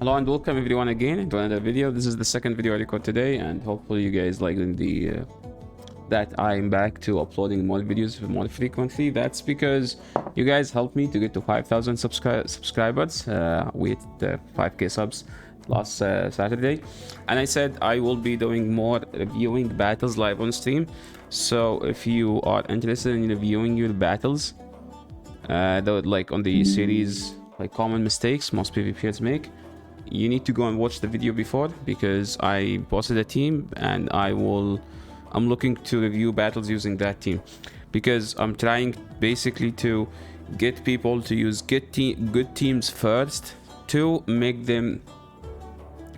Hello and welcome everyone again to another video. This is the second video I record today, and hopefully you guys like the that I'm back to uploading more videos more frequently. That's because you guys helped me to get to 5,000 subscribers. We hit 5k subs last Saturday, and I said I will be doing more reviewing battles live on stream. So if you are interested in reviewing your battles, like on the series like common mistakes most PvPers make, you need to go and watch the video before, because I posted a team and I'm looking to review battles using that team, because I'm trying basically to get people to use good teams first to make them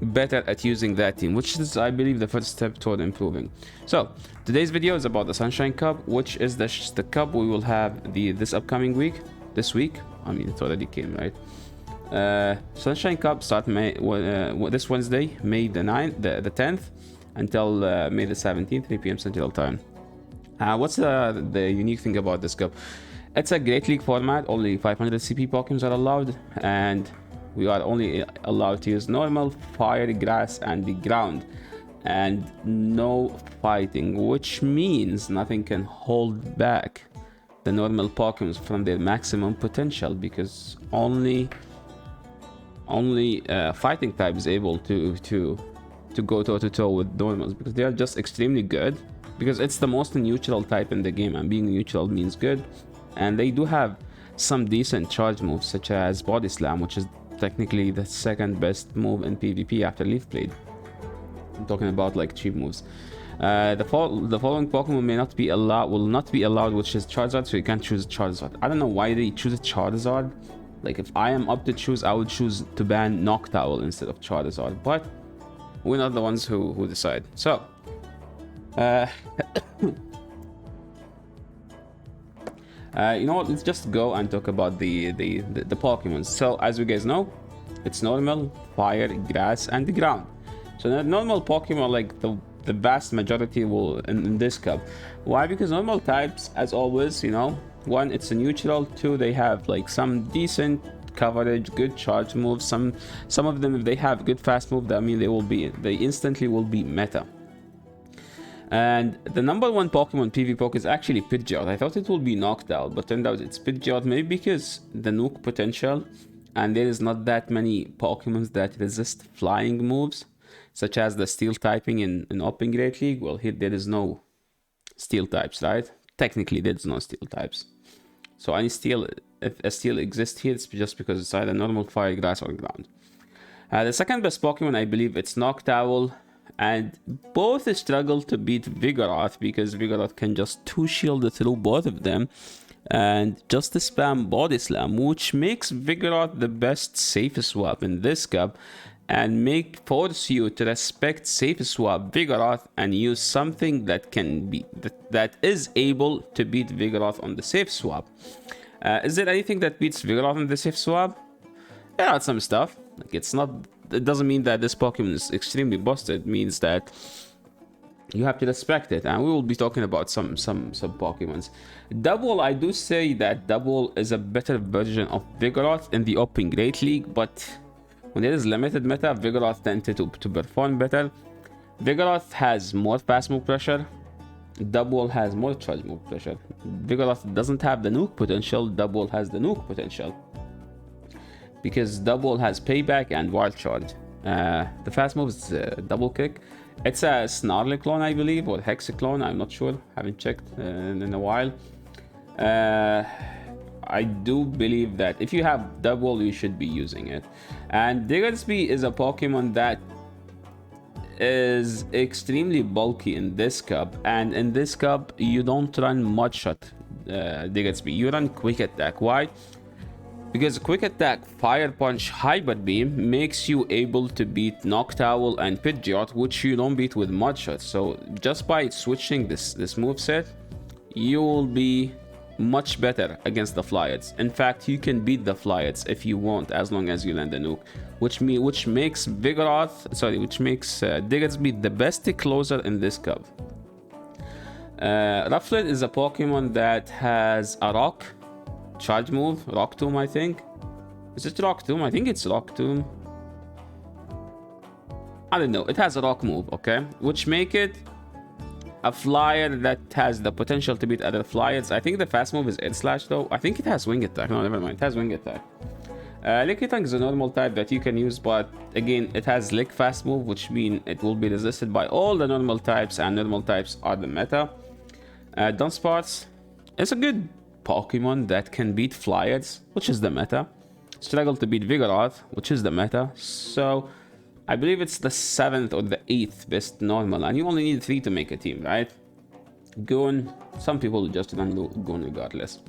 better at using that team, which is, I believe, the first step toward improving. So today's video is about the Sunshine Cup, which is the cup we will have this upcoming week. This week, I mean, it already came, right? Sunshine Cup start this Wednesday, May the 10th, until May the 17th, 3 p.m. Central Time. What's the unique thing about this cup? It's a Great League format. Only 500 CP Pokemons are allowed, and we are only allowed to use normal, fire, grass, and the ground, and no fighting, which means nothing can hold back the normal Pokemon from their maximum potential, because only fighting type is able to go toe-to-toe with normals, because they are just extremely good, because it's the most neutral type in the game, and being neutral means good. And they do have some decent charge moves, such as Body Slam, which is technically the second best move in PvP after Leaf Blade. I'm talking about like cheap moves. The following Pokemon will not be allowed, which is Charizard, so you can't choose Charizard. I don't know why they choose a Charizard. Like, if I am up to choose, I would choose to ban Noctowl instead of Charizard, but we're not the ones who decide. So you know what, let's just go and talk about the Pokemon. So as you guys know, it's normal, fire, grass, and the ground. So the normal Pokemon, like the vast majority will in this cup. Why? Because normal types, as always, you know, one, it's a neutral. Two, they have like some decent coverage, good charge moves. Some of them, if they have good fast move, that mean they instantly will be meta. And the number one Pokemon PvPoke is actually Pidgeot. I thought it would be Noctowl, but turned out it's Pidgeot, maybe because the nuke potential, and there is not that many Pokemons that resist flying moves, such as the steel typing in Open Great League. Well, here there is no steel types, right? Technically, there's no steel types. So any steel, if a steel exists here, it's just because it's either normal, fire, grass, or ground. The second best Pokemon, I believe, it's Noctowl, and both struggle to beat Vigoroth, because Vigoroth can just two-shield through both of them and just spam Body Slam, which makes Vigoroth the best safe swap in this cup, and force you to respect safe swap Vigoroth and use something that is able to beat Vigoroth on the safe swap. Is there anything that beats Vigoroth on the safe swap? There are some stuff. Like, it doesn't mean that this Pokemon is extremely busted. It means that you have to respect it, and we will be talking about some Pokemons. Double, I do say that Double is a better version of Vigoroth in the Open Great League, but when there is limited meta, Vigoroth tends to perform better. Vigoroth has more fast move pressure. Double has more charge move pressure. Vigoroth doesn't have the nuke potential. Double has the nuke potential, because Double has payback and wild charge. The fast move is Double Kick. It's a Snarly clone, I believe, or Hexaclone. I'm not sure. Haven't checked in a while. I do believe that if you have Double, you should be using it. And Diggersby is a Pokemon that is extremely bulky in this cup, and in this cup you don't run Mud Shot Diggersby, you run Quick Attack. Why? Because Quick Attack, Fire Punch, Hyper Beam makes you able to beat Noctowl and Pidgeot, which you don't beat with Mud Shot. So just by switching this moveset, you will be much better against the Flyets. In fact, you can beat the Flyets if you want, as long as you land a nuke, which makes Diggersby the best closer in this cup. Rufflet is a Pokemon that has a rock charge move, Rock Tomb, I think. Is it Rock Tomb? I think it's Rock Tomb. I don't know, it has a rock move, okay? Which make it a flyer that has the potential to beat other flyers. I think the fast move is air slash though. I think it has wing attack. No, never mind. It has wing attack. Lick Tank is a normal type that you can use, but again, it has Lick fast move, which means it will be resisted by all the normal types, and normal types are the meta. Dunsparce is a good Pokemon that can beat flyers, which is the meta. Struggle to beat Vigoroth, which is the meta. So I believe it's the 7th or the 8th best normal, and you only need 3 to make a team, right? Goon, some people just run Goon regardless.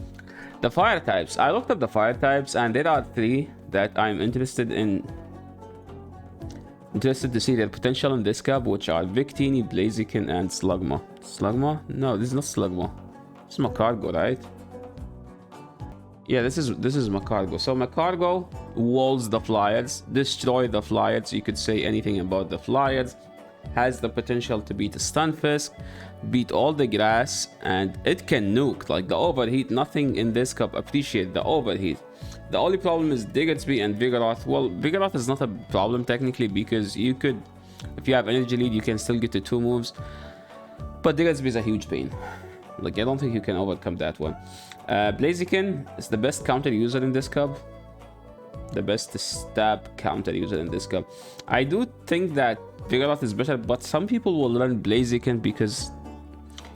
The fire types, I looked up the fire types, and there are 3 that I'm interested to see their potential in this cup, which are Victini, Blaziken, and Slugma. Slugma? No, this is not Slugma. This is Macargo, right? Yeah, this is Macargo. So Macargo walls the flyers, destroy the flyers. You could say anything about the flyers. Has the potential to beat a Stunfisk, beat all the grass, and it can nuke. Like the overheat, nothing in this cup appreciate the overheat. The only problem is Diggersby and Vigoroth. Well, Vigoroth is not a problem technically, because you could, if you have energy lead, you can still get to 2 moves. But Diggersby is a huge pain. Like, I don't think you can overcome that one. Blaziken is the best counter user in this cup. The best stab counter user in this cup. I do think that Vigoroth is better, but some people will run Blaziken because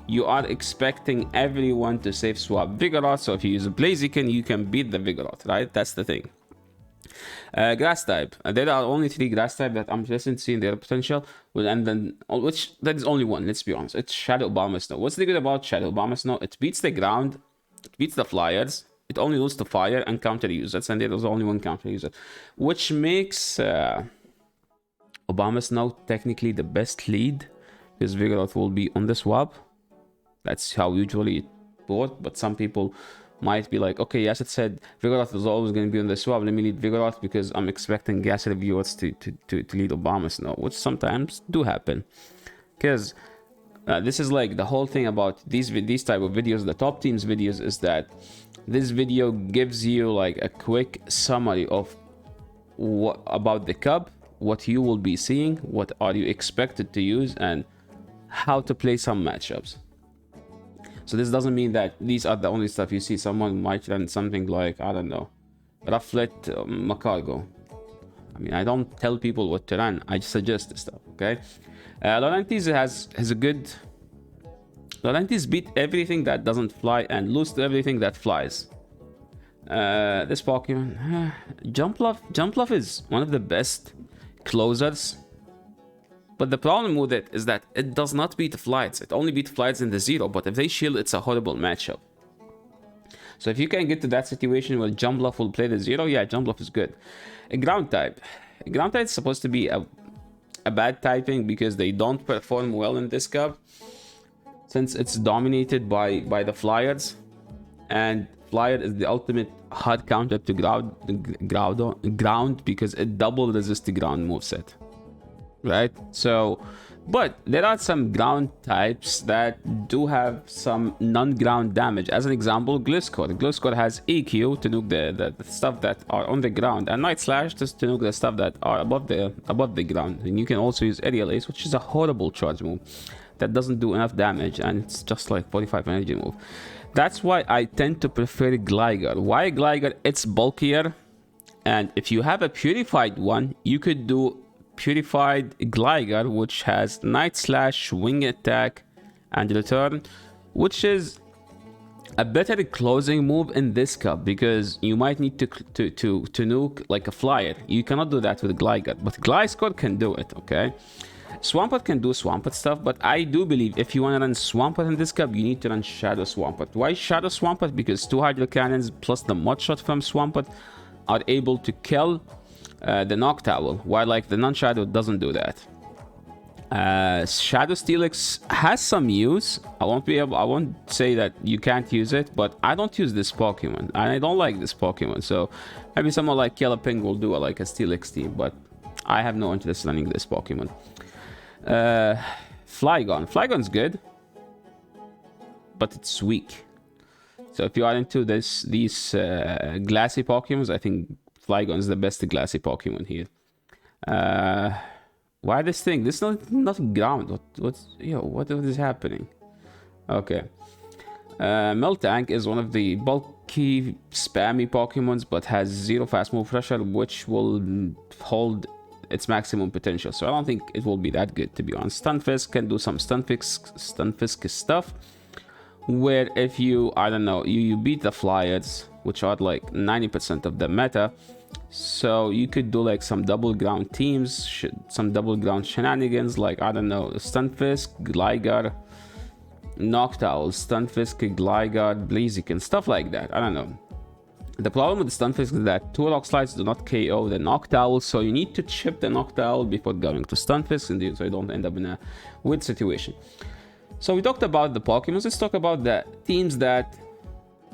you are expecting everyone to safe swap Vigoroth. So if you use a Blaziken, you can beat the Vigoroth, right? That's the thing. Grass type. There are only 3 grass type that I'm interested in seeing their potential. Well, and then, which that is only one. Let's be honest. It's Shadow Abomasnow. What's the good about Shadow Abomasnow? It beats the ground. It beats the flyers. It only loses to fire and counter users, and there's only 1 counter user, which makes Abomasnow technically the best lead, because Vigoroth will be on the swap. That's how usually it works, but some people might be like, okay, yes, it said Vigoroth is always going to be on the swap. Let me lead Vigoroth because I'm expecting gas reviewers to lead Abomasnow, which sometimes do happen. Because this is like the whole thing about these type of videos, the top teams videos, is that this video gives you like a quick summary of what about the cup, what you will be seeing, what are you expected to use, and how to play some matchups. So this doesn't mean that these are the only stuff you see. Someone might run something like, I don't know, Rufflet, Macargo. I mean, I don't tell people what to run. I just suggest this stuff, okay? Laurentiis has a good... Laurentiis beat everything that doesn't fly and lose to everything that flies. This Pokemon... Jumpluff is one of the best closers. But the problem with it is that it does not beat flights. It only beats flights in the 0, but if they shield, it's a horrible matchup. So if you can get to that situation where Jumpluff will play the 0, yeah, Jumpluff is good. A ground type. A ground type is supposed to be a bad typing because they don't perform well in this cup, since it's dominated by the flyers, and flyer is the ultimate hard counter to ground because it double resists the ground moveset. Right, so but there are some ground types that do have some non-ground damage. As an example, Gliscor has EQ to nuke the stuff that are on the ground, and Night Slash just to nuke the stuff that are above the ground. And you can also use Aerial Ace, which is a horrible charge move that doesn't do enough damage, and it's just like 45 energy move. That's why I tend to prefer Gligar. Why Gligar? It's bulkier, and if you have a purified one, you could do Purified Gligar, which has Night Slash, Wing Attack, and Return, which is a better closing move in this cup, because you might need to nuke like a flyer. You cannot do that with Gligar, but Gliscor can do it, okay? Swampert can do Swampert stuff, but I do believe if you want to run Swampert in this cup, you need to run Shadow Swampert. Why Shadow Swampert? Because 2 Hydro Cannons plus the Mud Shot from Swampert are able to kill the Noctowl, while like the non-Shadow doesn't do that. Shadow Steelix has some use. I won't say that you can't use it, but I don't use this Pokemon, and I don't like this Pokemon. So maybe someone like Yellowping will do like a Steelix team, but I have no interest in running this Pokemon. Flygon's good, but it's weak. So if you are into these glassy Pokemons, I think Flygon is the best glassy Pokemon here. Why this thing? This is not ground. What is happening? Okay. Miltank is one of the bulky, spammy Pokemons, but has 0 fast move pressure, which will hold its maximum potential. So I don't think it will be that good, to be honest. Stunfisk can do some Stunfisk stuff, where if you, I don't know, you beat the Flyers, which are like 90% of the meta, so you could do like some double ground teams, some double ground shenanigans, like, I don't know, Stunfisk, Gligar, Noctowl, Stunfisk, Gligar, Blaziken, stuff like that. I don't know. The problem with the Stunfisk is that 2 Rock Slides do not KO the Noctowl, so you need to chip the Noctowl before going to Stunfisk, and so you don't end up in a weird situation. So we talked about the Pokemon. Let's talk about the teams that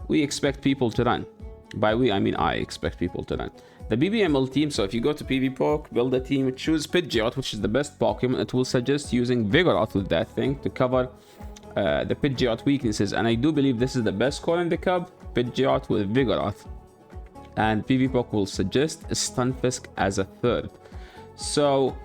we expect people to run. By we, I mean I expect people to run. The BBML team, so if you go to PvPoke, build a team, choose Pidgeot, which is the best Pokemon. It will suggest using Vigoroth with that thing to cover the Pidgeot weaknesses. And I do believe this is the best call in the Cub, Pidgeot with Vigoroth. And PvPoke will suggest Stunfisk as a third. So,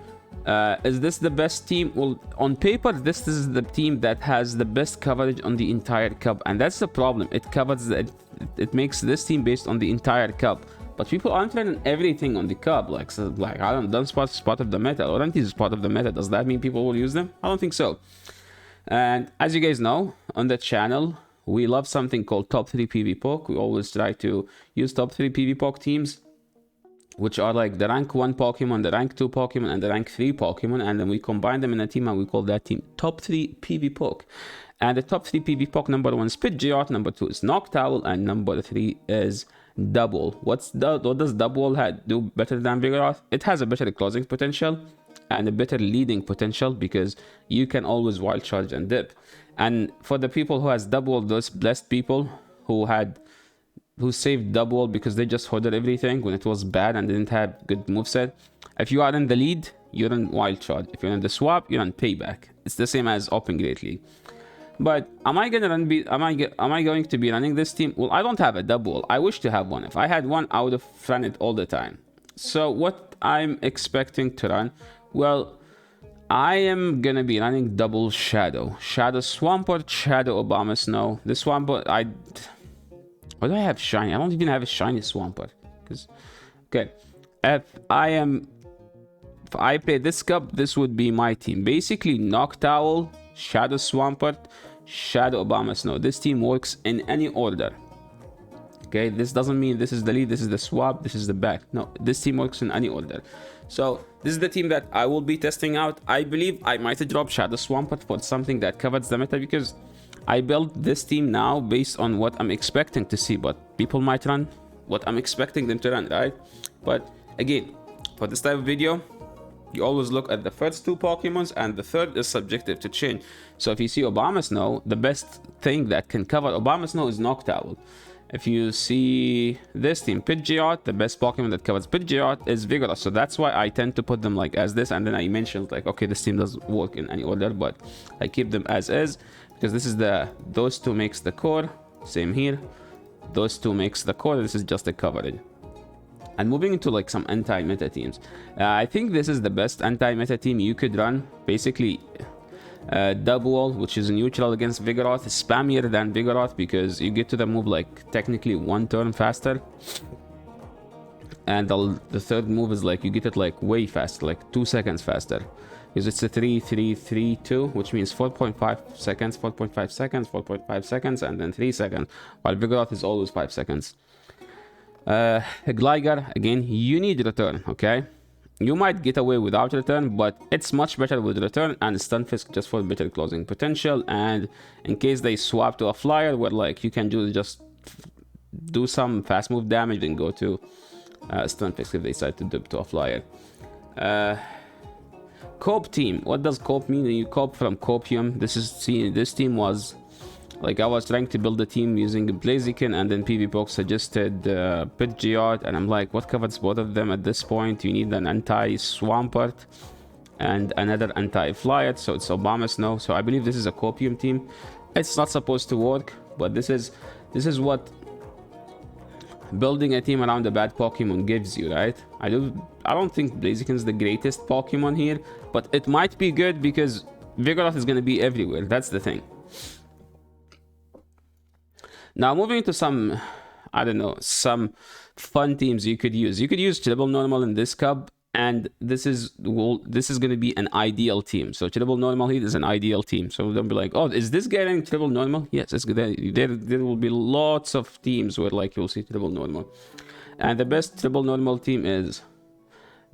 is this the best team? Well, on paper, this is the team that has the best coverage on the entire Cub. And that's the problem. It covers it makes this team based on the entire Cub. But people aren't running everything on the Cub. Like I don't know, spot of the meta. Laurenti is part of the meta. Does that mean people will use them? I don't think so. And as you guys know, on the channel, we love something called top 3 PvPoke. We always try to use top 3 PvPoke teams, which are like the rank 1 Pokemon, the rank 2 Pokemon, and the rank 3 Pokemon, and then we combine them in a team and we call that team top 3 PvPoke. And the top 3 PvPoke, number 1 is Pidgeot, number 2 is Noctowl, and number 3 is Double. What does Double do better than Vigoroth? It has a better closing potential and a better leading potential because you can always wild charge and dip. And for the people who has Double, those blessed people who saved Double because they just hoarded everything when it was bad and didn't have good moveset. If you are in the lead, you're in wild charge. If you're in the swap, you're on payback. It's the same as Open Great League. But am I going to be running this team? Well, I don't have a Double. I wish to have one. If I had one, I would have run it all the time. So what I'm expecting to run, well, I am gonna be running double Shadow Swampert, Shadow Abomasnow. The Swampert, why do I have shiny? I don't even have a shiny Swampert. Okay, if I play this Cup, this would be my team. Basically, Noctowl, Shadow Swampert, Shadow Abomasnow. This team works in any order. Okay, this doesn't mean this is the lead, this is the swap, this is the back. No, this team works in any order. So this is the team that I will be testing out. I believe I might drop Shadow Swampert for something that covers the meta because I built this team now based on what I'm expecting to see, but people might run what I'm expecting them to run, right? But again, for this type of video, you always look at the first 2 Pokemons, and the third is subjective to change. So if you see Abomasnow, the best thing that can cover Abomasnow is Noctowl. If you see this team, Pidgeot, the best Pokemon that covers Pidgeot is Vigoroth. So that's why I tend to put them like as this, and then I mentioned like, okay, this team doesn't work in any order, but I keep them as is because this is those 2 makes the core. Same here, those 2 makes the core. This is just the coverage. And moving into like some anti-meta teams, I think this is the best anti-meta team you could run. Basically, Double, which is neutral against Vigoroth, is spammier than Vigoroth because you get to the move like technically 1 turn faster. And the third move is like you get it like way faster, like 2 seconds faster. Because it's a 3-3-3-2, which means 4.5 seconds, 4.5 seconds, 4.5 seconds, and then 3 seconds. While Vigoroth is always 5 seconds. Gligar, again, you need return, okay? You might get away without return, but it's much better with return, and Stunfisk just for better closing potential. And in case they swap to a flyer, where like you can just do some fast move damage and go to Stunfisk if they decide to dip to a flyer. Cope team. What does Cope mean? You cope from Copium. This team was like I was trying to build a team using Blaziken, and then PvPoke suggested Pidgeot, and I'm like, what covers both of them at this point? You need an anti-Swampert and another anti-Flyet, so it's Abomasnow. So I believe this is a Copium team. It's not supposed to work, but this is what building a team around a bad Pokemon gives you, right? I don't think Blaziken's the greatest Pokemon here, but it might be good because Vigoroth is going to be everywhere. That's the thing. Now moving to some, I don't know, some fun teams you could use. You could use Triple Normal in this cup, and this is going to be an ideal team. So Triple Normal here is an ideal team. So don't be like, oh, is this getting Triple Normal? Yes, it's good. There will be lots of teams where like you'll see Triple Normal. And the best Triple Normal team is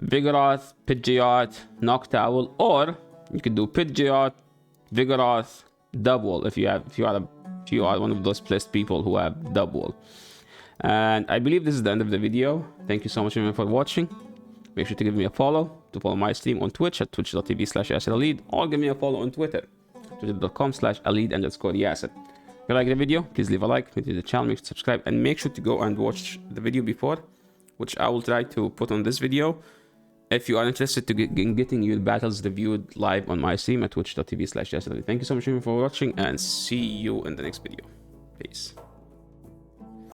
Vigoroth, Pidgeot, Noctowl, or you could do Pidgeot, Vigoroth, Dubwool if you are one of those blessed people who have Dubwool. And I believe this is the end of the video. Thank you so much for watching. Make sure to give me a follow, to follow my stream on Twitch at twitch.tv/YasserElite, or give me a follow on Twitter, twitter.com/elite_Yasser. If you like the video, please leave a like, make sure to the channel, make sure to subscribe, and make sure to go and watch the video before, which I will try to put on this video. If you are interested in getting your battles reviewed live on my stream at twitch.tv/YasserElite. Thank you so much for watching, and see you in the next video. Peace.